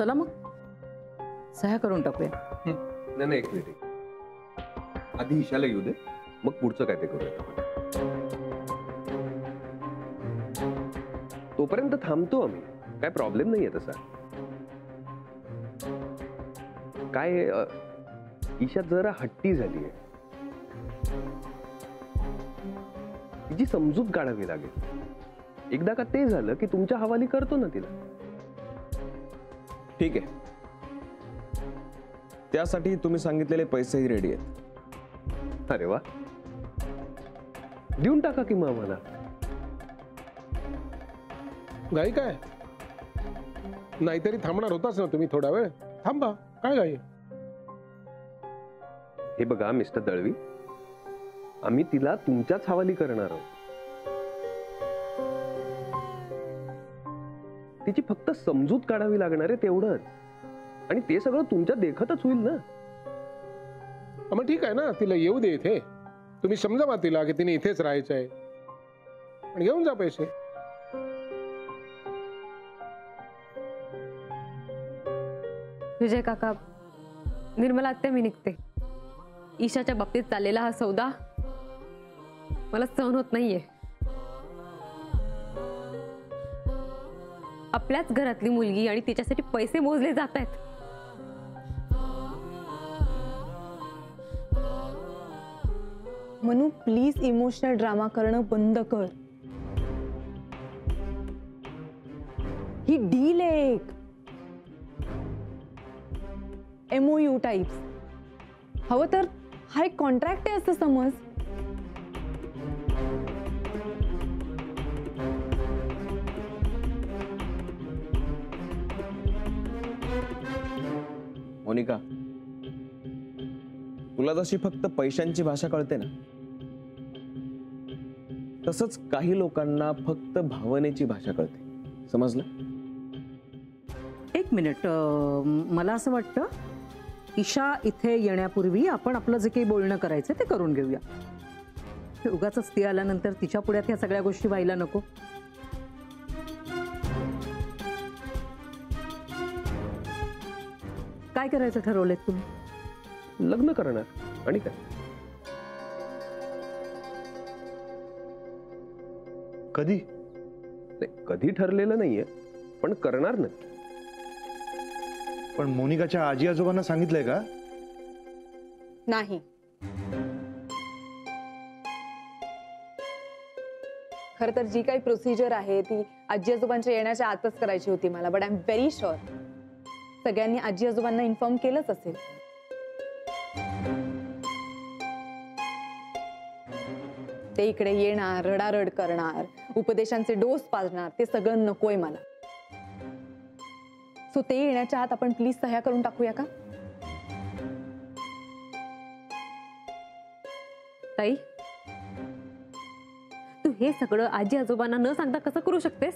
चला मग सह्या करून टाकूया. नाही नाही, एक मिनिट, आधी ईशाला येऊ दे, मग पुढचं काय ते करूया. तोपर्यंत थांबतो आम्ही, काय प्रॉब्लेम नाहीये तसा. काय ईशा जरा हट्टी झालीये, तिची समजूत काढावी लागेल. एकदा का ते झालं की तुमच्या हवाली करतो ना तिला. ठीक आहे, त्यासाठी तुम्ही सांगितलेले पैसेही रेडी आहेत. अरे वा, देऊन टाका की मग आम्हाला. घाई काय? नाहीतरी थांबणार होताच ना तुम्ही, थोडा वेळ थांबा, काय घाई? हे बघा मिस्टर दळवी, आम्ही तिला तुमच्याच हवाली करणार आहोत. तिची फक्त समजूत काढावी लागणार आहे तेवढंच, आणि ते सगळं तुमच्या देखतच होईल ना. मग ठीक आहे ना, तिला येऊ दे इथे. तुम्ही समजावा तिला की तिने इथेच राहायचं आहे, आणि घेऊन जा पैसे. विजय काका, निर्मला आत्या, मी निघते. ईशाच्या बाबतीत चाललेला हा सौदा मला सहन होत नाहीये. आपल्याच घरातली मुलगी आणि तिच्यासाठी पैसे मोजले जात आहेत. मनू प्लीज इमोशनल ड्रामा करणं बंद कर. ही डील आहे एक MOU टाइप्स. हवं तर हा एक कॉन्ट्रॅक्ट आहे असं समज. मोनिका, तुला जशी फक्त पैशांची भाषा कळते ना, तसंच काही लोकांना फक्त भावनेची भाषा कळते. समजलं? एक मिनिट, मला असं वाटतं ईशा इथे येण्यापूर्वी आपण आपलं जे काही बोलणं करायचं ते करून घेऊया. उगाचच ती आल्यानंतर तिच्या पुढ्यात ह्या सगळ्या गोष्टी व्हायला नको. काय करायचं ठरवलंय तुम्ही? लग्न करणार, आणि काय. कधी? नाही, कधी ठरलेलं नाहीये, पण करणार नक्की. पण मोनिकाच्या आजी आजोबांना सांगितलंय का? नाही. खर तर जी काही प्रोसिजर आहे ती आजी आजोबांच्या येण्याच्या आतच करायची होती मला, but I am very sure सगळ्यांनी आजी आजोबांना इन्फॉर्म केलंच असेल. ते इकडे येणार, रडारड करणार, उपदेशांचे डोस पाजणार, ते सगळं नकोय मला. सो ते येण्याच्या आत आपण प्लीज सह्या करून टाकूया का? ताई, तू हे सगळं आजी आजोबांना न सांगता कसं करू शकतेस?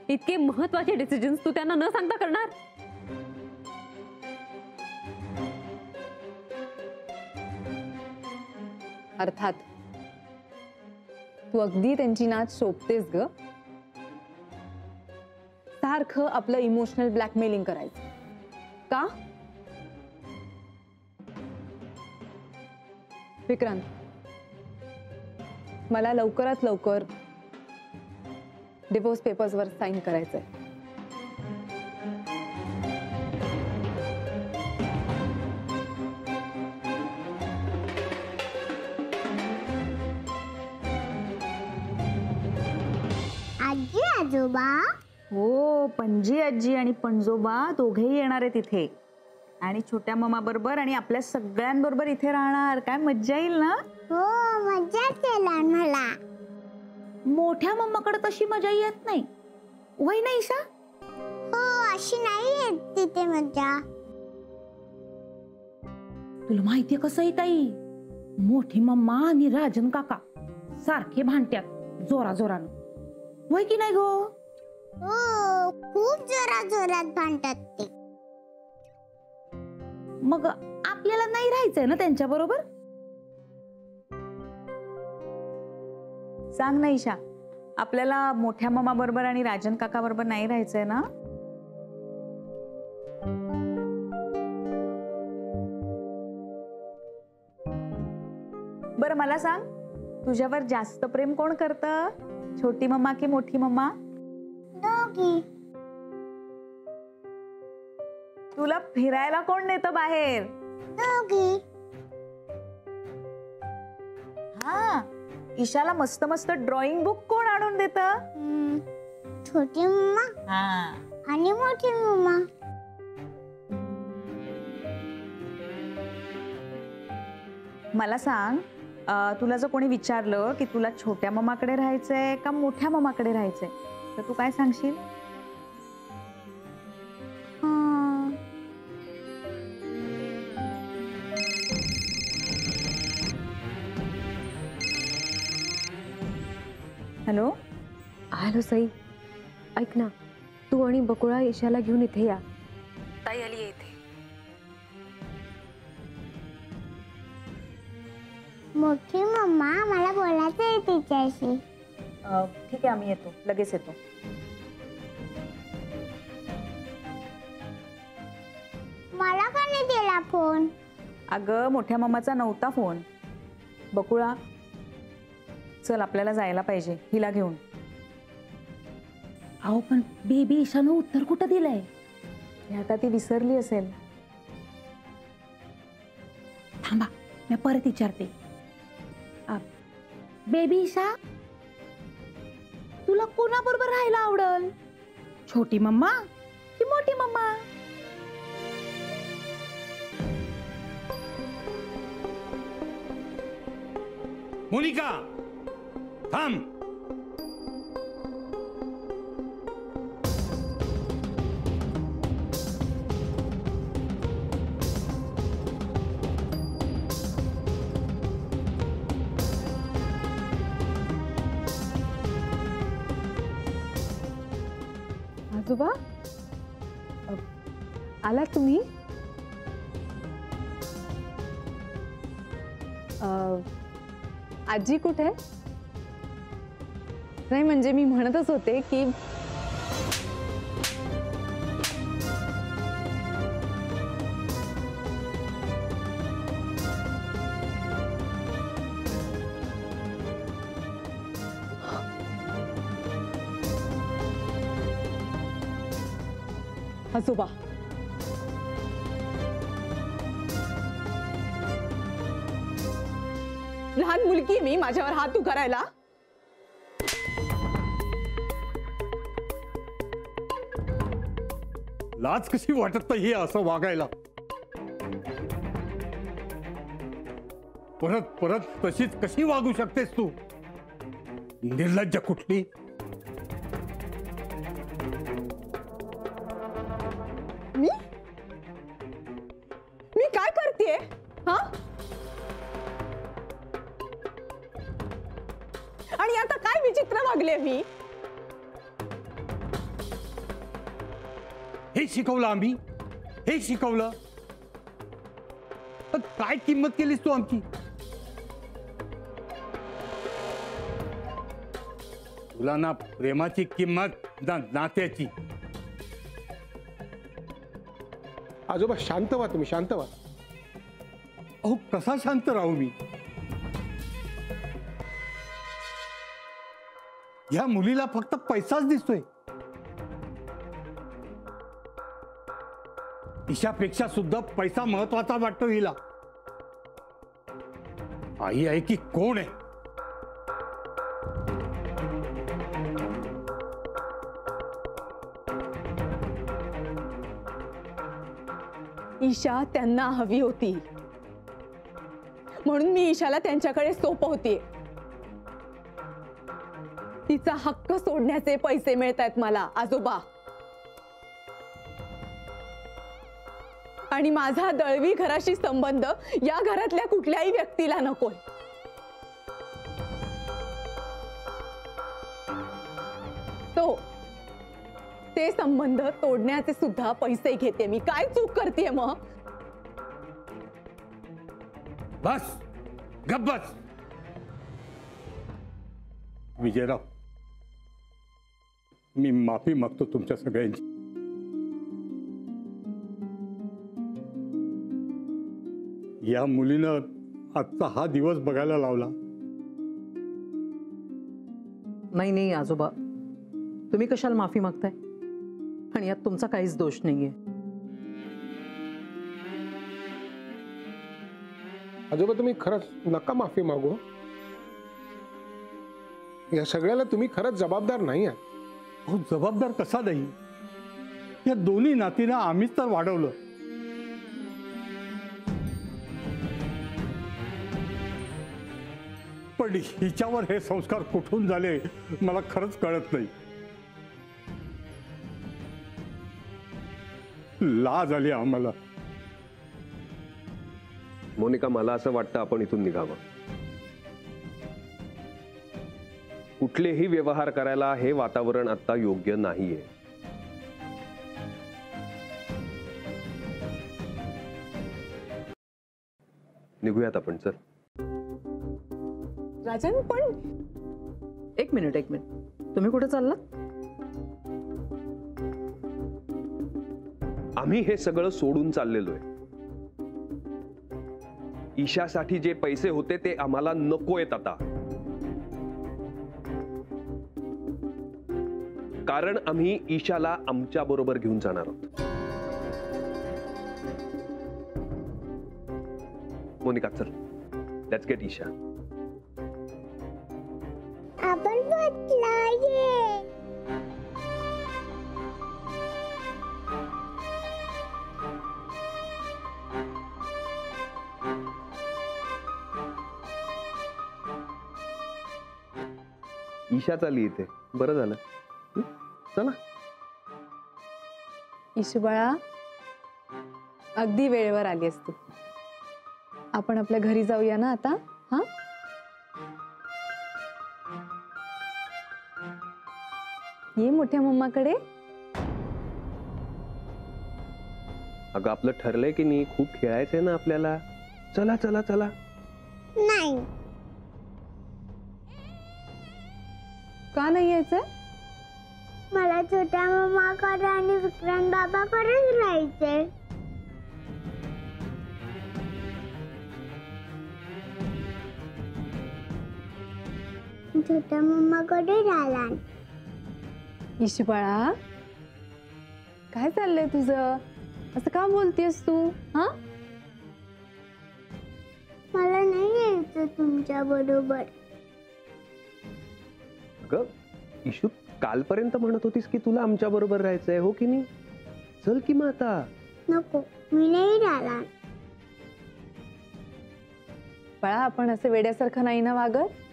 इतके महत्वाचे डिसिजन्स तू त्यांना न सांगता करणार? अर्थात तू अगदी त्यांची नाच शोभतेस ग. सारखं आपलं इमोशनल ब्लॅकमेलिंग करायचं का? विक्रांत, मला लवकरात लवकर डिवोर्स पेपर्सवर साईन करायचंय. आजी आजोबा? हो, पणजी आजी आणि पणजोबा दोघेही येणार आहेत इथे, आणि छोट्या मामा बरोबर आणि आपल्या सगळ्यांबरोबर इथे राहणार. काय मज्जा येईल ना? हो, मज्जाच येणार मला. मोठ्या मम्माकडे तशी मजा येत नाही, वय नाही ईशा? हो, अशी नाही येत तिथे मज्जा. तुला माहितीये कसं आहे ताई, मोठी मम्मा आणि राजन काका सारखे भांडत्यात जोरा जोरानं, वय की नाही गो? हो, खूप जोरात जोरात भांडतात ते. मग आपल्याला नाही राहायचंय ना त्यांच्या बरोबर? सांग ना ईशा, आपल्याला मोठ्या मामा बरोबर आणि राजन काका बरोबर नाही राहायचंय ना? मला सांग, तुझ्यावर जास्त प्रेम कोण करतं, छोटी मम्मा की मोठी मम्मा? दोघी. तुला फिरायला कोण नेतं बाहेर? दोघी. हा, ईशाला मस्त मस्त ड्रॉइंग बुक कोण आणून देतं? छोटी मम्मा हा, आणि मोठी मम्मा. मला सांग, तुला जर कोणी विचारलं की तुला छोट्या मम्माकडे राहायचंय का मोठ्या मम्माकडे राहायचंय, तर तू काय सांगशील? हॅलो. हॅलो सई, ऐक ना, तू आणि बकुळा ईशाला घेऊन इथे या. ताई आली आहे इथे. मोठी मम्मा मला बोलायचं आहे तिच्याशी. ठीक आहे, आम्ही येतो, लगेच येतो. मला का नाही दिला फोन? अगं, मोठ्या मम्माचा नव्हता फोन. बकुळा, चल आपल्याला जायला पाहिजे, हिला घेऊन. अहो पण बेबी ईशानं उत्तर कुठं दिलंय? हे आता ती विसरली असेल. थांबा, मी परत विचारते. बेबी ईशा, तुला कोणाबरोबर राहायला आवडल, छोटी मम्मा की मोठी मम्मा? मोनिका, थांब. आजोबा, आला तुम्ही? आजी कुठे? नाही म्हणजे मी म्हणतच होते की आजोबा, लहान मुलगी मी, माझ्यावर हात उगारायला? लाज कशी वाटत नाही असं वागायला? परत परत तशीच कशी वागू शकतेस तू? निर्लज्ज कुठली. मी काय करतेय? हा, आणि आता काय विचित्र वागले मी? हे शिकवलं आम्ही, हे शिकवलं. पण काय किंमत केलीस तू आमची? तुला ना प्रेमाची किंमत ना नात्याची. आजोबा शांत व्हा, तुम्ही शांत व्हा. अहो कसा शांत राहू मी? या मुलीला फक्त पैसाच दिसतोय. ईशापेक्षा सुद्धा पैसा महत्वाचा वाटतो हिला. आई आहे की कोण आहे? ईशा त्यांना हवी होती म्हणून मी ईशाला त्यांच्याकडे सोपवते. तिचा हक्क सोडण्याचे पैसे मिळत आहेत मला आजोबा. आणि माझा दळवी घराशी संबंध या घरातल्या कुठल्याही व्यक्तीला नकोय. ते संबंध तोडण्याचे सुद्धा पैसे घेते मी. काय चूक करते मग? बस, गप बस. विजयराव, मी माफी मागतो तुमच्या सगळ्यांची. या मुलीनं आजचा हा दिवस बघायला लावला. नाही नाही आजोबा, तुम्ही कशाला माफी मागताय? आणि यात तुमचा काहीच दोष नाहीये. आजोबा तुम्ही खरंच नका माफी मागू. या सगळ्याला तुम्ही खरंच जबाबदार नाही आहात. अहो, जबाबदार कसा नाही? या दोन्ही नातींना आम्हीच तर वाढवलं. पण हिच्यावर हे संस्कार कुठून झाले मला खरंच कळत नाही. लाज आली आम्हाला. मोनिका, मला असं वाटतं आपण इथून निघावं. कुठलेही व्यवहार करायला हे वातावरण आता योग्य नाहीये. निघूयात आपण. चल राजन, पण एक मिनिट, तुम्ही कुठे चाललात? आम्ही हे सगळं सोडून चाललेलो आहे. ईशासाठी जे पैसे होते ते आम्हाला नकोयत आता. कारण आम्ही ईशाला आमच्या बरोबर घेऊन जाणार आहोत. मोनिका, चल, लेट्स गेट ईशा. आपण बदलाये. ईशा चालली इथे. बरं झालं. चला. इशू बाळा, अगदी वेळेवर आलीस तू. आपण आपल्या घरी जाऊया ना आता. हा, ये मोठ्या मम्माकडे. अगं, आपलं ठरलंय की नाही? खूप खेळायचंय ना आपल्याला. चला चला चला. नाही, का नाही यायचं? मला छोट्या मामाकडे आणि विक्रांत बाबाकडेच राहायचंय. छोट्या मम्माकडे राहिला. इशू बाळा, काय चाललंय तुझं? असं का बोलतेस तू? हा, मला नाही यायचं तुमच्या बरोबर. अगं ईशू, कालपर्यंत म्हणत होतीस की तुला आमच्या बरोबर राहायचंय, हो की नाही? चल की मग आता. नको, मी नाही राहणार. बाळा, आपण असं वेड्यासारखं नाही ना वागत.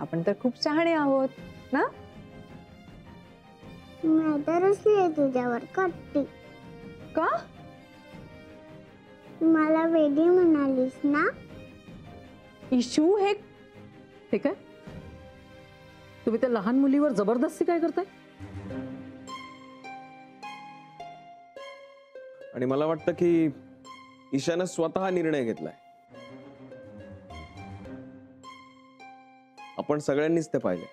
आपण तर खूप शहाणे आहोत ना. मी तर असले तुझ्यावर कट्टी. का? मला वेडी म्हणालीस ना. इशू, हे काय? तुम्ही त्या लहान मुलीवर जबरदस्ती काय करताय? आणि मला वाटतं की ईशानं स्वतः निर्णय घेतलाय. आपण सगळ्यांनीच ते पाहिले.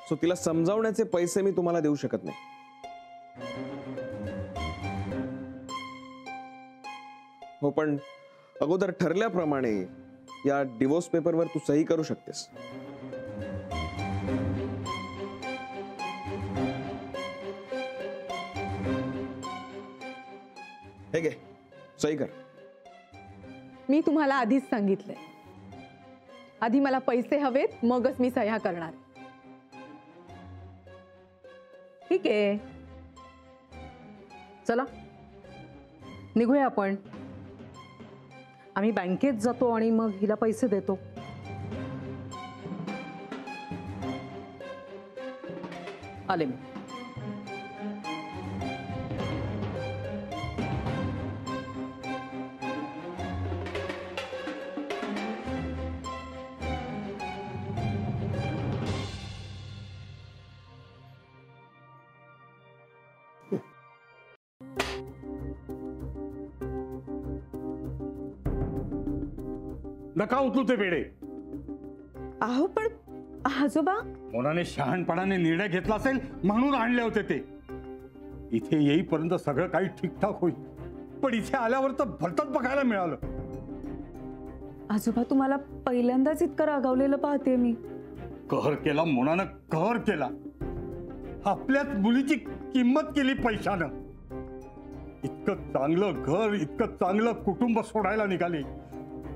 सो तिला समजावण्याचे पैसे मी तुम्हाला देऊ शकत नाही. हो, पण अगोदर ठरल्याप्रमाणे या डिवोर्स पेपरवर तू सही करू शकतेस. हे घे, सही कर. मी तुम्हाला आधीच सांगितलंय, आधी मला पैसे हवेत, मगच मी सह्या करणार. ठीक आहे, चला निघूया आपण. आम्ही बँकेत जातो आणि मग हिला पैसे देतो. आले मी. नका उचलू ते वेडे. अहो पण आजोबा, मोनाने शहाणपणाने निर्णय घेतला असेल म्हणून आणले होते ते. इथे येईपर्यंत सगळं काही ठीकठाक होईल. पण इथे आल्यावर तर भलतच बघायला मिळालं. आजोबा तुम्हाला पहिल्यांदाच इतकं रागावलेलं पाहते मी. कहर केला मोनानं, कहर केला. आपल्याच मुलीची किंमत केली पैशानं. इतकं चांगलं घर, इतकं चांगलं कुटुंब सोडायला निघाली.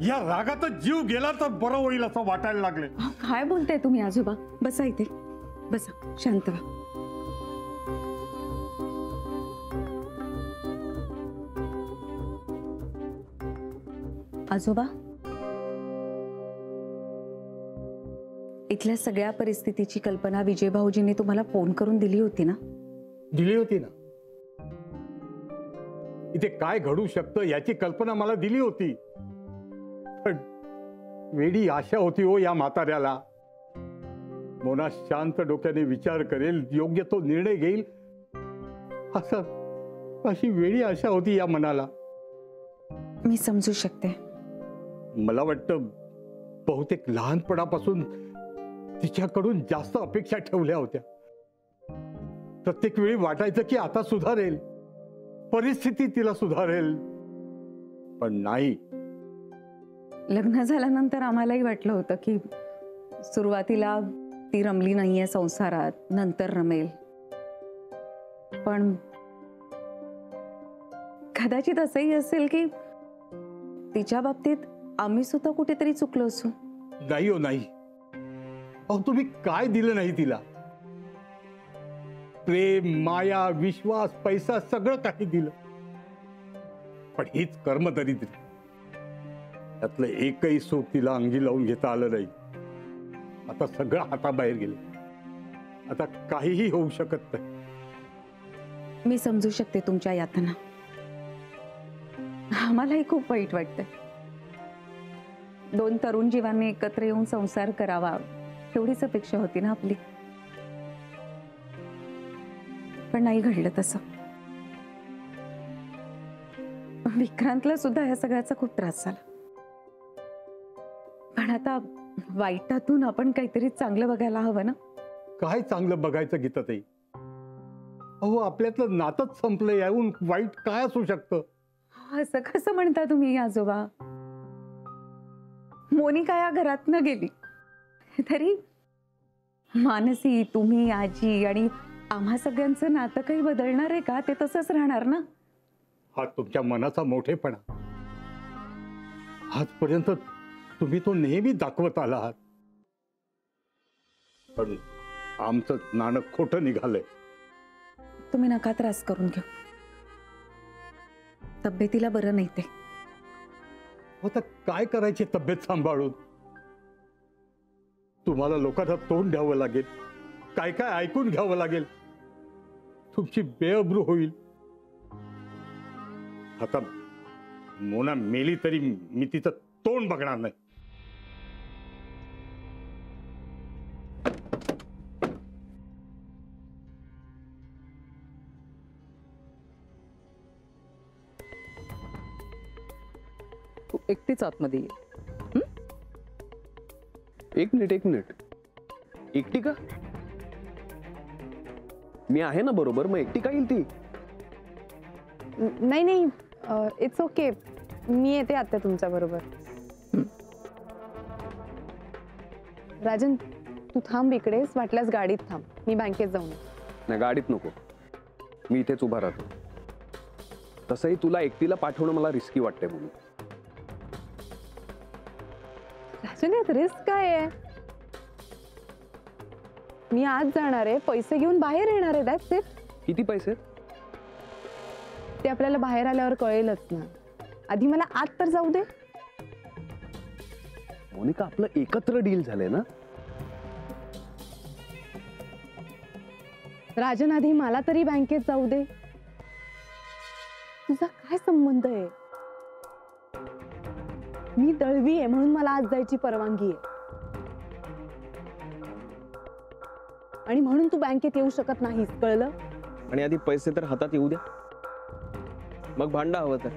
या रागातच जीव गेला तर बरं होईल असं वाटायला लागले. काय बोलताय तुम्ही आजोबा? बसा इथे, बसा, शांत व्हा. आजोबा, इथल्या सगळ्या परिस्थितीची कल्पना विजय भाऊजींनी तुम्हाला फोन करून दिली होती ना? दिली होती ना. इथे काय घडू शकतं याची कल्पना मला दिली होती. पण वेडी आशा होती हो या म्हाताऱ्याला. मोना शांत डोक्याने विचार करेल, योग्य तो निर्णय घेईल अशी वेडी आशा होती या मनाला. मी समजू शकते. मला वाटतं बहुतेक लहानपणापासून तिच्याकडून जास्त अपेक्षा ठेवल्या होत्या. प्रत्येक वेळी वाटायचं की आता सुधारेल, परिस्थिती तिला सुधारेल, पण नाही. लग्न झाल्यानंतर आम्हालाही वाटलं होतं की सुरुवातीला ती रमली नाहीये संसारात, नंतर रमेल. पण कदाचित असंही असेल की तिच्या बाबतीत आम्ही सुद्धा कुठेतरी चुकलो असू. नाही हो नाही. अहो तुम्ही काय दिलं नाही तिला? प्रेम, माया, विश्वास, पैसा सगळं काही दिलं. पण हीच कर्मदरिद्री. त्यातलं एकही सुख तिला अंगी लावून घेता आलं नाही. आता सगळं हाताबाहेर गेले. आता काहीही होऊ शकत नाही. मी समजू शकते तुमच्या यातना. आम्हालाही खूप वाईट वाटतंय. 2 तरुण जीवांनी एकत्र येऊन संसार करावा एवढीच अपेक्षा होती ना आपली. पण नाही घडलं तसं. विक्रांतला सुद्धा या सगळ्याचा खूप त्रास झाला. पण आता वाईटातून आपण काहीतरी चांगलं बघायला हवं ना. काय चांगलं बघायचं गीताताई? अहो आपल्यातलं नातच संपलं, याहून वाईट काय असू शकतं? असं कसं म्हणता तुम्ही आजोबा? मोनिका या घरात न गेली तरी मानसी, तुम्ही, आजी आणि आम्हा सगळ्यांचं नातं काही बदलणार आहे का? ते तसंच राहणार ना. हा तुमच्या मनाचा मोठेपणा. आजपर्यंत तुम्ही तो नेहमी दाखवत आला आहात. पण आमचं नाणं खोटं निघालंय. तुम्ही नका त्रास करून घेऊ. तब्येतीला बरं नाही ते. आता काय करायची तब्येत सांभाळून? तुम्हाला लोकांना तोंड द्यावं लागेल, काय काय ऐकून घ्यावं लागेल. तुमची बेअब्रू होईल. आता मोना मेली तरी मी तिचं तोंड बघणार नाही. तू एकटीच आतमध्ये ये. एक मिनिट. एकटी का? मी आहे ना बरोबर, मग एकटी का येईल ती? नाही, इट्स ओके. मी येते आता तुमच्या बरोबर. राजन, तू थांब इकडेच, वाटल्यास गाडीत थांब. मी बँकेत जाऊन. नाही, गाडीत नको. मी इथेच उभा राहतो. तसंही तुला एकटीला पाठवणं मला रिस्की वाटतंय म्हणून. राजन, यात रिस्क काय आहे? मी आज जाणार आहे, पैसे घेऊन बाहेर येणार आहे. That's it. किती पैसे? ते आपल्याला बाहेर आल्यावर कळेलच ना. आधी मला आत तर जाऊ दे. मोनिका, आपलं एकत्र डील झालंय ना? राजन, आधी मला तरी बँकेत जाऊ दे. तुझा काय संबंध आहे? मी दळवी आहे म्हणून मला आज जायची परवानगी आहे, आणि म्हणून तू बँकेत येऊ शकत नाहीस, कळलं? आणि आधी पैसे तर हातात येऊ द्या, मग भांडा हवं तर.